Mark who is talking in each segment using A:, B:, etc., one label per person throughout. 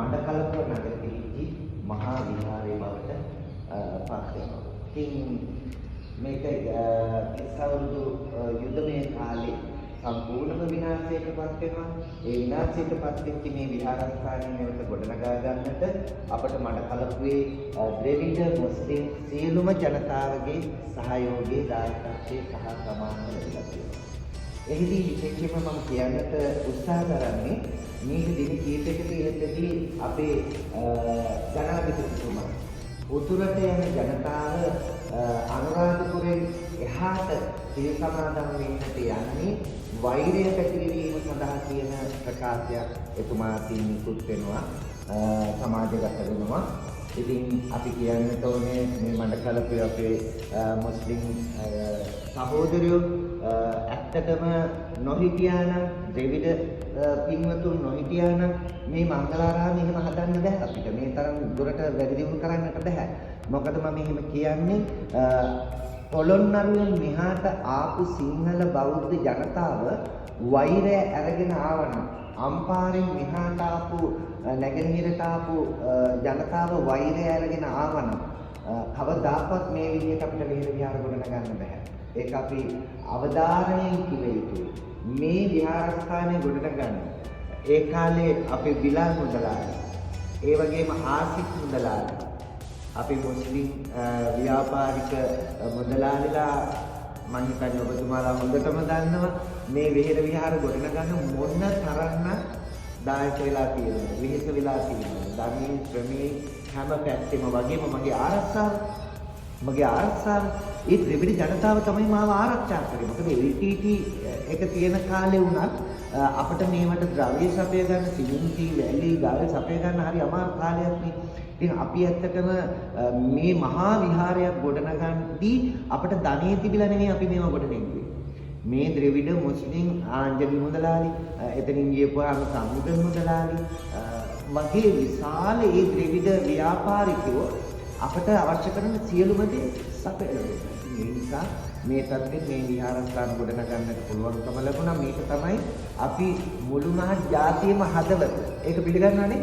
A: මඩකලපුව නගරෙහි මහා විහාරයේ බවට පත් වෙනවා. ඉතින් මේක ඉස්සවුරුදු යුද්ධමය කාලේ සම්පූර්ණම විනාශයටපත් වෙනවා. ඒ විනාශයටපත් වෙච්ච මේ විහාරස්ථානය නැවත ගොඩනගා ගන්නට අපට මඩකලපුවේ ද්‍රවිඩ මුස්ලිම් සියලුම ජනතාවගේ සහයෝගයේ දායකත්වයේ සහ සමාන ලැබිලා තියෙනවා. එහිදී විශේෂයෙන්ම මම කියන්නට උත්සාහ කරන්නේ මේ දින කීපයකට ඉහතදී අපේ ජනාධිපතිතුමා උතුරට යන ජනතාව අනුරාධපුරයෙන් එහාට සිල් සමාදන් වෙන්නට යන්නේ වෛරය පැතිරවීම සඳහා කියන ප්‍රකාශයක් එතුමා නිකුත් වෙනවා සමාජගත වෙනවා. ඉතින් අපි කියන්නට ඕනේ මේ මඩකලපුවේ අපේ මුස්ලිම් සහෝදරයෝ ඇත්තටම නොහිටියානම් ද්‍රවිඩ පින්වතුන් නොහිටියානම් මේ මංගලාරාමය එහෙම හදන්න බෑ අපිට. මේ තරම් දුරට වැඩි දියුණු කරන්නට බෑ. මොකද මම එහෙම කියන්නේ පොළොන්නරුවෙන් මෙහාට ආපු සිංහල බෞද්ධ ජනතාව වෛරය අරගෙන ආවනම් අම්පාරෙන් මෙහාට ආපු නැගෙනහිරට ආපු ජනතාව වෛරය අරගෙන ආවනම් කවදාකවත් මේ විදිහට අපිට විහෙර විහාර ගොඩනගන්න බෑ. ඒක අපි අවධාරණයෙන් කිව යුතුයි. මේ විහාරස්ථානය ගොඩනගන්න ඒ කාලේ අපේ බිලාල් මුදලාලි, ඒ වගේම ආසිෆ් මුදලාලි, අපේ මුස්ලිම් ව්‍යාපාරික මුදලාලිලා මම හිතන්නේ ඔබතුමාලා හොඳටම දන්නවා මේ විහෙර විහාර ගොඩනගන්න මොන තරම්ම දායක වෙලා තියෙනවද, විහිස වෙලා තියෙනවද, ධර්මයේ ශ්‍රමයේ හැම පැත්තෙම වගේම මගේ ආරක්ෂාව ඒ ත්‍රිවිධ ජනතාව තමයි මාව ආරක්ෂා කරේ. මොකද LTT එක තියෙන කාලේ වුණත් අපිට මේවට ද්‍රව්‍ය සපය ගන්න, සිමෙන්ති වැලි ගාල් සපය ගන්න හරි අමාරු කාලයක් නේ. ඉතින් අපි ඇත්තටම මේ මහා විහාරයක් ගොඩනගන්නදී අපිට ධනෙ තිබිලා නෙමෙයි අපි මේව ගොඩනගන්නේ. මේ ද්‍රවිඩ මුස්ලිම් ආංජලි මුදලාලි, එතනින් ගියපුවාම සමුද්‍ර මුදලාලි වගේ විශාල ඒ ද්‍රවිඩ ව්‍යාපාරිකයෝ අපට අවශ්‍ය කරන සියලුම දේ සපයලා දෙනවා. ඒ නිසා මේ තත්ත්වෙත් මේ විහාරස්ථාන ගොඩනගන්නට පුළුවන්කම ලැබුණා. මේක තමයි අපි මුළු මහත් ජාතියේම හදවත. ඒක පිළිගන්නවනේ.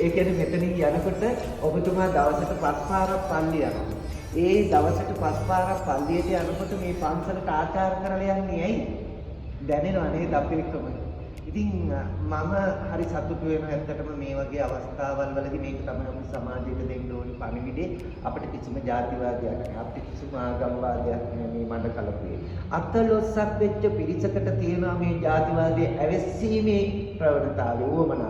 A: ඒ කියන්නේ මෙතනින් යනකොට ඔබතුමා දවසට 5 පාරක් පල්ලි යනවා. ඒ දවසට 5 පාරක් පල්ලියට යනකොට මේ පන්සලට ආචාර කරලා යන්නේ ඇයි? දැනෙනව නේද අපිරිකම? ඉතින් මම හරි සතුටු වෙනවා ඇත්තටම මේ වගේ අවස්ථාවල් වලදී මේක තමයි අපි සමාජයට දෙන්න ඕනි පණිවිඩේ. අපිට කිසිම ජාතිවාදයක් නැහැ, අපිට කිසිම ආගම්වාදයක් නැහැ මේ මඩකලපුවේ. අතලොස්සක් වෙච්ච පිරිසකට තියෙනවා මේ ජාතිවාදයේ ඇවිස්සීමේ ප්‍රවණතාවය, උවමනා.